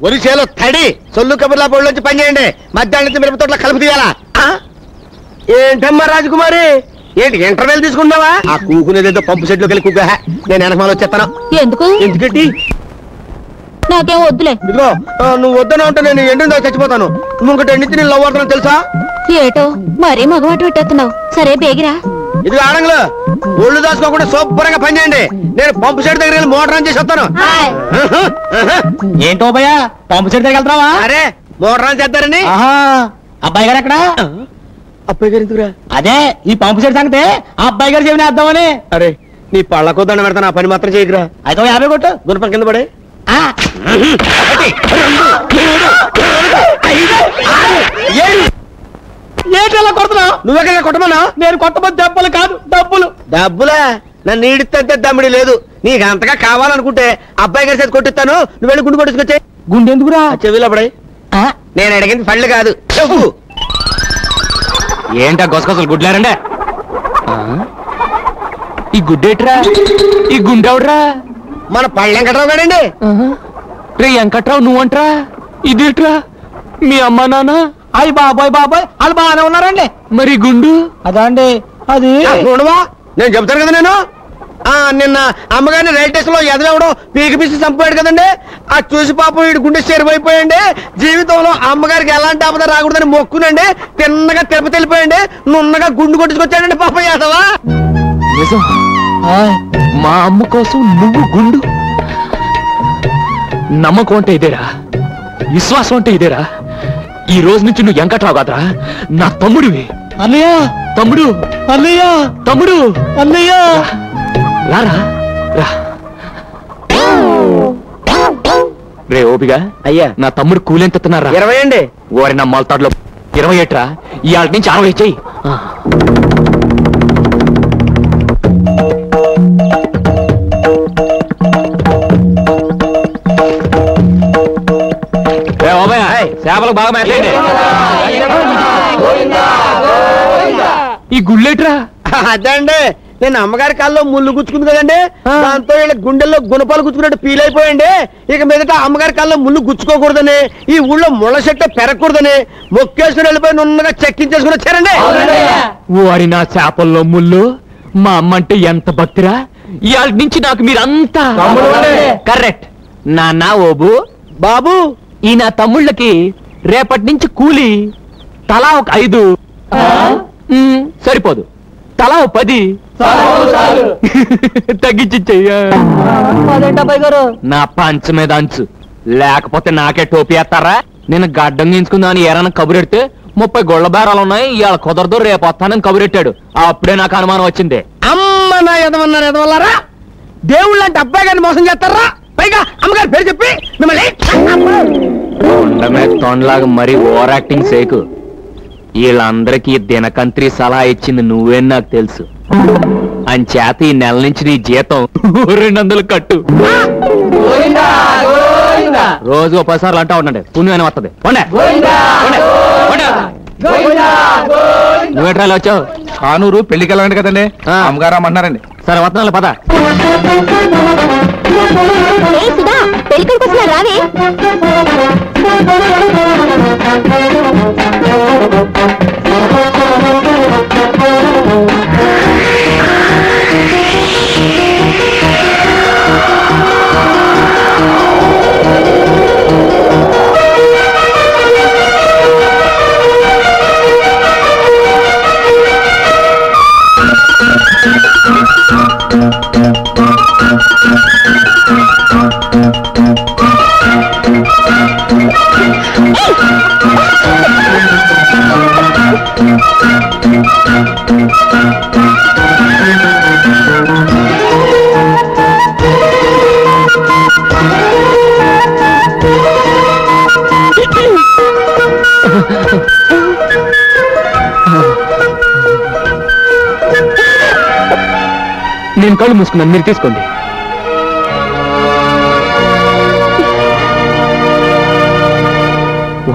ఒరిసేలో తడి సొల్లు కబుర్లా బోళ్ళొచ్చి పని చేయండి. మధ్యాహ్నం నుంచి మిరప తోటలో కలుపు తీయాలా? ఏంటమ్మా రాజకుమారి, ఏంటి ఇంటర్వెల్ తీసుకున్నావా? ఆ కూకునేదేదో పంపు సెట్లోకి వెళ్ళి కూక. నేను వెనకమాల వచ్చేస్తాను. ఎందుకంటే నాకేం వద్దులే. ఇదిగో నువ్వు వద్దన ఉంటే నేను ఎండిందో చచ్చిపోతాను. నువ్వు ఇంకటి ఎండితే నేను లవ్ అవుతాను తెలుసా? ఏటో మరీ మగవాటు పెట్టేస్తున్నావు. సరే బేగిరా. ఇది ఆడంగులు ఒళ్ళు దాచుకోకుండా శుభ్రంగా పని చేయండి. నేను పంపు సెట్ దగ్గర వెళ్ళి మోటార్ ఆన్ చేసి వస్తాను. ఏంటో భయ్యా పంపు సెట్ దగ్గర వెళ్తావా? అరే మోటార్ ఆన్ చేద్దారని. అబ్బాయి గారు ఎక్కడ? అబ్బాయి గారు ఎందుకురా? అదే ఈ పంపు సెట్ సంగతే ఆ అబ్బాయి గారు చెవిని వేద్దామని. అరే నీ పళ్ళకో దండ పెడతాను, ఆ పని మాత్రం చేయకురా. అయితే 50 కొట్టు. గుణపం కింద పడే. ఏంటి కొడుతున్నావు? నువ్వెక్కడ కొట్టమన్నా? నేను కొట్టబోతు దెబ్బలు కాదు డబ్బులు. డబ్బులా? నన్ను ఈడితే దమ్మిడి లేదు. నీకు అంతగా కావాలనుకుంటే అబ్బాయి గారి చేతి కొట్టిస్తాను. నువ్వు వెళ్ళి గుండు కొట్టుకొచ్చే. గుండె ఎందుకురా? చెవిలో పడే. నేను అడిగింది పళ్ళు కాదు చెప్పు. ఏంటా గొసగొసలు గుడ్లారండే? ఈ గుడ్డేట్రా? ఈ గుండెవడ్రా? మన పళ్ళు వెంకట్రావు గారండి. రే వెంకట్రావు నువ్వంట్రా? ఇదేట్రా? మీ అమ్మ నాన్న? అయ్యి బాబాయ్ బాబాయ్ వాళ్ళు బాగానే ఉన్నారండి. మరి గుండు? అదా అండి అది. చూడవా నేను చెప్తాను కదా. నేను నిన్న అమ్మగారిని రైల్ స్టేషన్ లో ఎదవడం పీకి పీసి చంపాడు కదండి. అది చూసి పాపం వీడి గుండె చెరువైపోయండి. జీవితంలో అమ్మగారికి ఎలాంటి ఆపద రాకూడదని మొక్కునండి. తిన్నగా తిరుపతి వెళ్ళిపోయండి. నున్నగా గుండు కొట్టించుకొచ్చాడండి పాపం యాదవా. మా అమ్మ కోసం నువ్వు గుండు? నమ్మకం అంటే ఇదేరా, విశ్వాసం అంటే ఇదేరా. ఈ రోజు నుంచి నువ్వు వెంకట్రావు కాదురా, నా తమ్ముడివి. అన్నయ్య తమ్ముడు, అన్నయ్య తమ్ముడు, అన్నయ్య రారా రా. రే ఓపిగా అయ్యా నా తమ్ముడు కూలెంత ఎత్తున్నారా? 20 అండి. ఓరి నా మొలతాడులో 20 ఏట్రా? ఇవాళ నుంచి 60 చెయ్యి. చేపలకు బాగా మేతండి. ఈ గుళ్ళేట్రా? అదండి నేను అమ్మగారి కాల్లో ముళ్ళు గుచ్చుకుంది కదండి. దాంతో వీళ్ళ గుండెల్లో గుణపాలు గుచ్చుకున్నట్టు ఫీల్ అయిపోయండి. ఇక మీదట అమ్మగారి కాల్లో ముళ్ళు గుచ్చుకోకూడదని, ఈ ఊళ్ళో ముళ్ళ చెట్టు పెరగకూడదని మొక్కేసుకుని వెళ్ళిపోయి నున్నగా చెక్కించేసుకుని వచ్చారండి. వారి నా చేపల్లో ముళ్ళు. మా అమ్మ అంటే ఎంత భక్తిరా. ఇవాళ నుంచి నాకు మీరంతా కరెక్ట్. నాన్న ఓబు బాబు ఈ నా తమ్ముళ్ళకి రేపటి నుంచి కూలి తలా ఒక 5 సరిపోదు, తలా 10 తగ్గించి నా పంచ మీద అంచు. లేకపోతే నాకే టోపీ వేస్తారా? నేను గడ్డం గించుకుందామని ఏరైనా కబురెడితే 30 గొళ్ళ బేరాలు ఉన్నాయి, ఇవాళ కుదరదు రేపు వస్తానని కబురెట్టాడు. అప్పుడే నాకు అనుమానం వచ్చింది. అమ్మ నా ఎదవన్నారు ఎదవల్లారా, దేవుళ్ళు అంటే అబ్బాయి గారిని మోసం చేస్తారా? పైగా అమ్మగారి పేరు చెప్పి మిమ్మల్ని తొండమే తొండలాగా మరీ ఓవర్ యాక్టింగ్ సేకు. వీళ్ళందరికీ దినకంత్రి సలహా ఇచ్చింది నువ్వేని నాకు తెలుసు. అంచేత ఈ నెల నుంచి నీ జీతం 200 కట్టు. రోజు 10 సార్లు అంటా ఉండండి, పుణ్యమైన వస్తుంది. నువ్వేట్రాలు వచ్చావు? కానూరు పెళ్లికి వెళ్ళండి కదండి, అమ్మగారు అమ్మన్నారండి. సరే వస్తున్నాను పద. పెళ్ళికొడుకు వస్తున్నా రావే. నేను కళ్ళు మూసుకున్నాను, మీరు తీసుకోండి.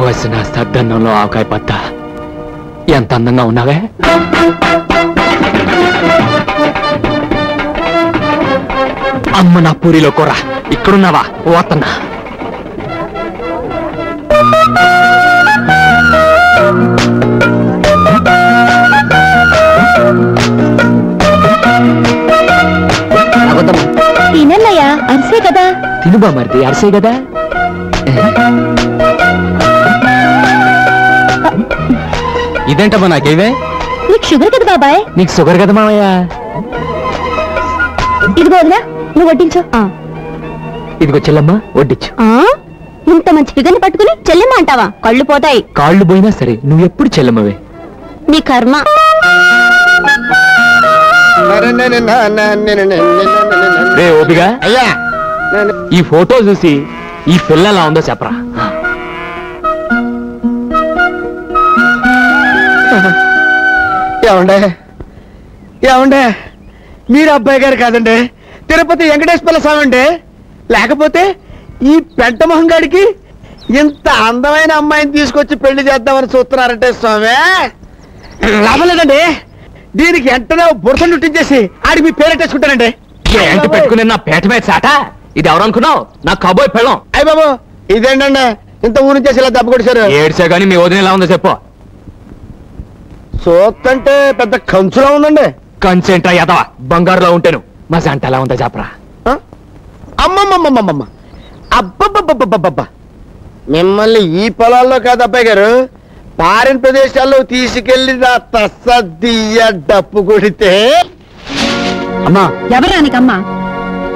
వసిన సద్దన్నంలో ఆవకాయ పత్త ఎంత అందంగా ఉన్నావే. అమ్మ నా పూరిలో కూర. ఇక్కడున్నావా? పోతున్నా. తినన్నయ్యా, అరిసే కదా. తిను బామర్ది, అరిసే కదా. ఇదేంటమ్మా నాకేవే? నీకు షుగర్ కదా బాబాయ్. నీకు షుగర్ కదా మామయ్య. ఇదిగో వదినా, నువ్వు వడ్డించు. ఇదిగో చెల్లమ్మ, వడ్డించు. ఇంత మంచి ఫిగర్ని పట్టుకుని చెల్లెమ్మ అంటావా? కళ్ళు పోతాయి. కాళ్ళు పోయినా సరే నువ్వు ఎప్పుడు చెల్లమ్మవే. నీ కర్మ. రే ఓపిగా, అయ్యా ఈ ఫోటో చూసి ఈ పిల్ల ఎలా ఉందో చెప్పరా. ఏమండే మీరు అబ్బాయి గారు కాదండి, తిరుపతి వెంకటేశ్వర స్వామి అండి. లేకపోతే ఈ పెంట మొహం గారికి ఇంత అందమైన అమ్మాయిని తీసుకొచ్చి పెళ్లి చేద్దామని చూస్తున్నారంటే స్వామి, లాభం లేదండి. దీనికి వెంటనే బురద చుట్టించేసి ఆడికి మీ పేరెట్టేసుకుంటానండి. ఏంటి పెట్టుకుని నా పేట మీద చాట? ఇది ఎవరు అనుకున్నావు? నా కబోయ్ పెళ్ళం. అయ్య బాబు, ఇదేంటండి ఇంత ఊరి నుంచి ఇలా దెబ్బ కొడిచారు? ఏడ్చా గానీ మీ వదిన ఎలా ఉందో చెప్పు. సోత్తంటే పెద్ద కంచులా ఉందండి. కంచెంటా ఎదవా, బంగారులో ఉంటాను. మా జంట ఎలా ఉందో చెప్పరా. అమ్మమ్మమ్మమ్మమ్మ, అబ్బబ్బబ్బబ్బబ్బబ్బ, మిమ్మల్ని ఈ పొలాల్లో కాదు అబ్బాయి గారు, పారిన ప్రదేశాల్లో తీసుకెళ్లి నా తస్సదియ్య డప్పు కొడితే. అమ్మా, ఎవరానికమ్మా?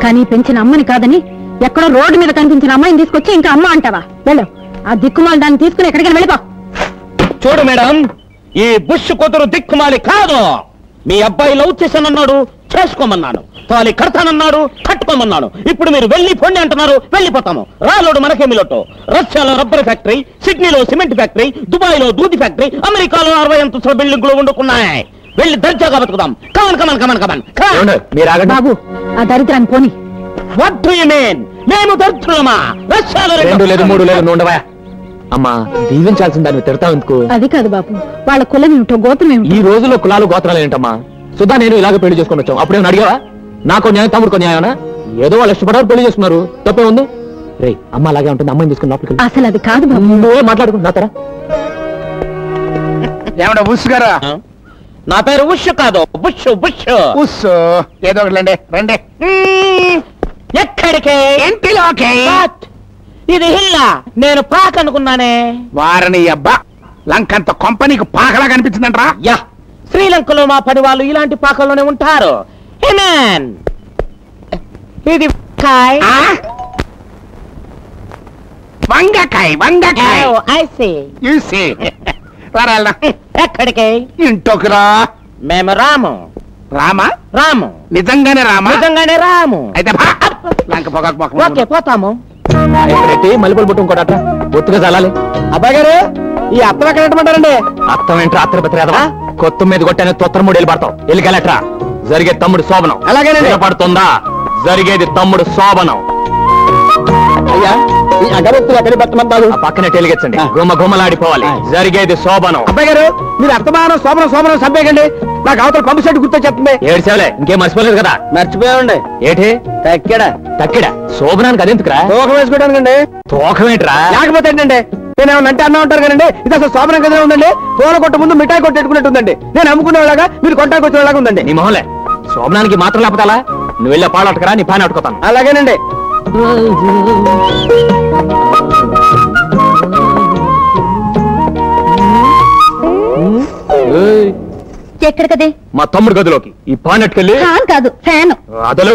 కానీ పెంచిన అమ్మని కాదని ఎక్కడో రోడ్డు మీద కనిపించిన అమ్మాయిని తీసుకొచ్చి ఇంకా అమ్మ అంటావా? వెళ్ళు, ఆ దిక్కుమాలి దాన్ని తీసుకుని ఎక్కడికైనా వెళ్ళిపో. చూడు మేడం, ఈ బుష్ కూతురు దిక్కుమాలి కాదు. మీ అబ్బాయి లవ్ చేశానన్నాడు, చేసుకోమన్నాను. తాలి కడతానన్నాడు, కట్టుకోమన్నాను. ఇప్పుడు మీరు వెళ్ళి పొండి అంటున్నారు, వెళ్ళిపోతాము. రాలోడు మనకేమి లోటు. రష్యాలో రబ్బర్ ఫ్యాక్టరీ, సిడ్నీలో సిమెంట్ ఫ్యాక్టరీ, దుబాయ్ లో దూది ఫ్యాక్టరీ, అమెరికాలో 60 అంతస్తుల బిల్డింగ్లు వండుకున్నాయి. వెళ్ళి దర్జాగా బతుకుదాం. Come on come on come on come on. మీరు ఆగండి. బాబు, ఆ దరిద్రాన్ని పోని. What do you mean? మేము దర్జులమా? రష్యాలో 2 లేదు 3 లేదు నుండవా. అమ్మా, దీవించాల్సిన దాన్ని తిడతావు ఎందుకు? అది కాదు బాబు, వాళ్ళ కులం ఏమిటో గోత్రం ఏమిటో. ఈ రోజుల్లో కులాలు గోత్రాలు ఏంటమ్మా? సుధా నేను ఇలాగ పెళ్లి చేసుకుని వచ్చాం. అప్పుడేమో అడిగావా? నాకు న్యాయం, తమ్ముడుకో న్యాయమనా? ఏదో వాళ్ళు ఇష్టపడారు, పెళ్లి చేసుకున్నారు, తప్పే ఉంది. రే, అమ్మ అలాగే ఉంటుంది, అమ్మాయిని తీసుకుని లోపలికి. అసలు అది కాదు బాబు. నువ్వే మాట్లాడుకున్నా తరా. ఏమన్నా ఉస్ గారా? నా పేరు ఉష్ కాదు, బుష్ బుష్. ఉస్ ఏదో ఒకటి రండి. ఎక్కడికే? ఇంటిలోకి. ఇది హిల్లా, నేను పాక్ అనుకున్నానే. వారని అబ్బా, లంకంత కొంపనీకి పాకలా కనిపించిందంట్రా. యా, శ్రీలంకలో మా పని వాళ్ళు ఇలాంటి పాకల్లోనే ఉంటారు. హిమన్, ఇది కాయ్. వంగకాయ వంగకాయ. Oh, I see. ఎక్కడికి? ఇంట్లోకి రా. మేము రాము. రామా? రాము. నిజంగానే రామా? నిజంగానే రాము. అయితే లంక పొగ. ఓకే, పోతాము. పెట్టి మల్లెపూలు పుట్టు ఇంకోట బొత్తుగా చల్లాలి. అబ్బాయి గారు, ఈ అత్తం ఎక్కడ పెట్టమంటారండి? అర్థం ఏంట్రా? అత్తర బెత్తరేదవా, కొత్త మీద కొట్టానే తొత్తర 3 ఏళ్ళు పడతావు. ఎల్లికెళ్ళట్రా. జరిగే తమ్ముడు శోభనం. అలాగేనండి. పడుతుందా? జరిగేది తమ్ముడు శోభనం. అయ్యా, ఈ అగరొత్తులు ఎక్కడ పెట్టమంటారు? ఆ పక్కనే టెలిగెచ్చండి, గుమ్మ గుమ్మలాడిపోవాలి. జరిగేది శోభనం. అబ్బాయి గారు, మీరు అర్థమానం శోభనం సబ్బేకండి. నాకు అవతల పంపు సెట్ గుర్తు చెప్తుంది. ఏడ్చేవలే, ఇంకేం మర్చిపోలేదు కదా? మర్చిపోయామండి. ఏటి తక్కిడ శోభనానికి అదెందుకురా? తోకం వేసుకోవడానికండి. తోకమేంట్రా? లేకపోతే ఏంటంటే నేనేమన్నంటే అన్నా ఉంటారు కదండి. ఇది అసలు శోభనం కదే ఉందండి. పూల కొట్ట ముందు మిఠాయి కొట్టు పెట్టుకున్నట్టు ఉందండి. నేను అమ్ముకునేలాగా, మీరు కొట్టాకి వచ్చేలాగా ఉందండి. నీ మొహంలే, శోభనానికి మాత్రం లేకపోతే అలా. నువ్వు వెళ్ళే పాలు అట్టుకరా, నీ పాని అట్టుకోతాను. అలాగేనండి. ఎక్కడికదే? మా తమ్ముడు గదిలోకి. ఈ పాని అట్టుకెళ్ళి. ఫ్యాన్ కాదు, ఫ్యాన్. అదలే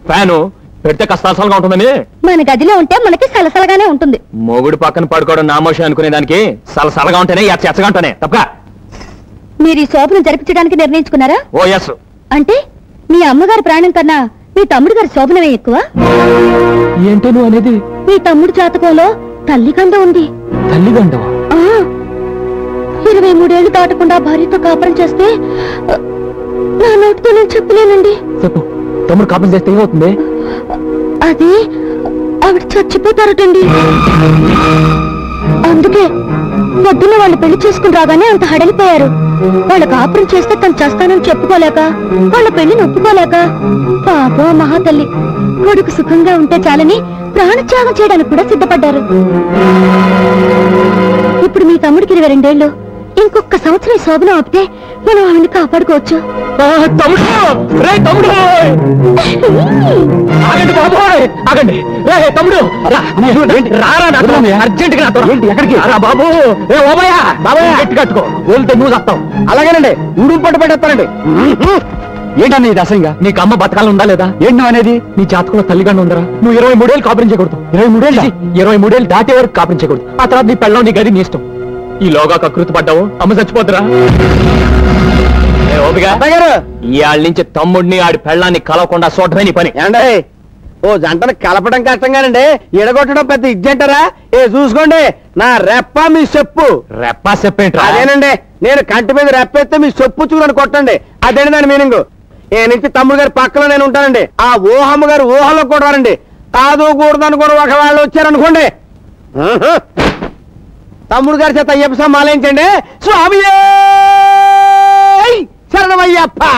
ఫ్యాను పెడితే కష్టాలసలుగా ఉంటుందని. మన గదిలో ఉంటే మనకి సలసలగానే ఉంటుంది. మొగుడు పక్కన పడుకోవడం నామోషం అనుకునే దానికి సలసలగా ఉంటేనే ఎచ్చగా ఉంటానే తప్ప. మీరు ఈ శోభను జరిపించడానికి నిర్ణయించుకున్నారా? ఓ ఎస్. అంటే మీ అమ్మగారి ప్రాణం కన్నా మీ తమ్ముడు గారి శోభనమే ఎక్కువ? ఏంటో నువ్వు అనేది? మీ తమ్ముడు జాతకంలో తల్లి గండ ఉంది. తల్లి గండవా? 23 ఏళ్లు దాటకుండా భార్యతో కాపురం చేస్తే నా నోటితో నేను చెప్పలేనండి. చెప్పు, తమ్ముడు కాపురం చేస్తే ఏమవుతుంది? అది ఆవిడ చచ్చిపోతారటండి. అందుకే పొద్దున్న వాళ్ళు పెళ్లి చేసుకుని రాగానే అంత హడలిపోయారు. వాళ్ళ కాపురం చేస్తే తను చేస్తానని చెప్పుకోలేక, వాళ్ళ పెళ్లిని ఒప్పుకోలేక, పాపం మహాతల్లి కొడుకు సుఖంగా ఉంటే చాలని ప్రాణత్యాగం చేయడానికి కూడా సిద్ధపడ్డారు. ఇప్పుడు మీ తమ్ముడికి 22 ఏళ్ళు. ఇంకొక సంవత్సరం శోభనం ఆపితే మనం ఆవిడ్ని కాపాడుకోవచ్చు. తమ్ముడు ఆగండి బాబోయ్, ఆగండి. తమ్ముడు అర్జెంట్ గా ఎక్కడికి రా బాబు. బాబాయ్ గట్టి కట్టుకో, వెళ్తే నువ్వు వస్తావు. అలాగేనండి, ఉడుపు పట్టు పెట్టేస్తానండి. ఏంటన్నా ఇది అసహ్యంగా? నీకు అమ్మ బతకాలం ఉందా లేదా? ఏంటి అనేది? నీ జాతకంలో తల్లిగానే ఉందరా? నువ్వు 23 ఏళ్ళు కాపురించకూడదు. 23 ఏళ్ళు దాటే వరకు కాపురించకూడదు. ఆ తర్వాత నీ పెళ్ళం, నీ గది, నీ ఇష్టం. ఈలోగా కకృతి పడ్డావు, అమ్మ చచ్చిపోతురా. ఇవాళ నుంచి తమ్ముడిని ఆడి పెళ్ళాన్ని కలవకుండా చూడటమే నీ పని. ఏండి ఓ జంటను కలపడం కష్టంగానండి, ఎడగొట్టడం పెద్ద ఇజ్జంటారా? చూసుకోండి, నా రెప్ప మీ చెప్పు. రెప్పా చెప్పేంట్రా? అదేనండి, నేను కంటి మీద రెప్పేస్తే మీ చెప్పు చూడని కొట్టండి. అదేంటి దాని మీనింగ్. ఏ నుంచి తమ్ముడు గారి పక్కలో నేను ఉంటానండి. ఆ ఊహమ్మ గారు ఊహలో కూడా రండి. కాదు కూడదని కూడా ఒకవేళ వచ్చారనుకోండి, తమ్ముడు గారి చేత అయ్యప్ప మాలేంచండి. స్వామియే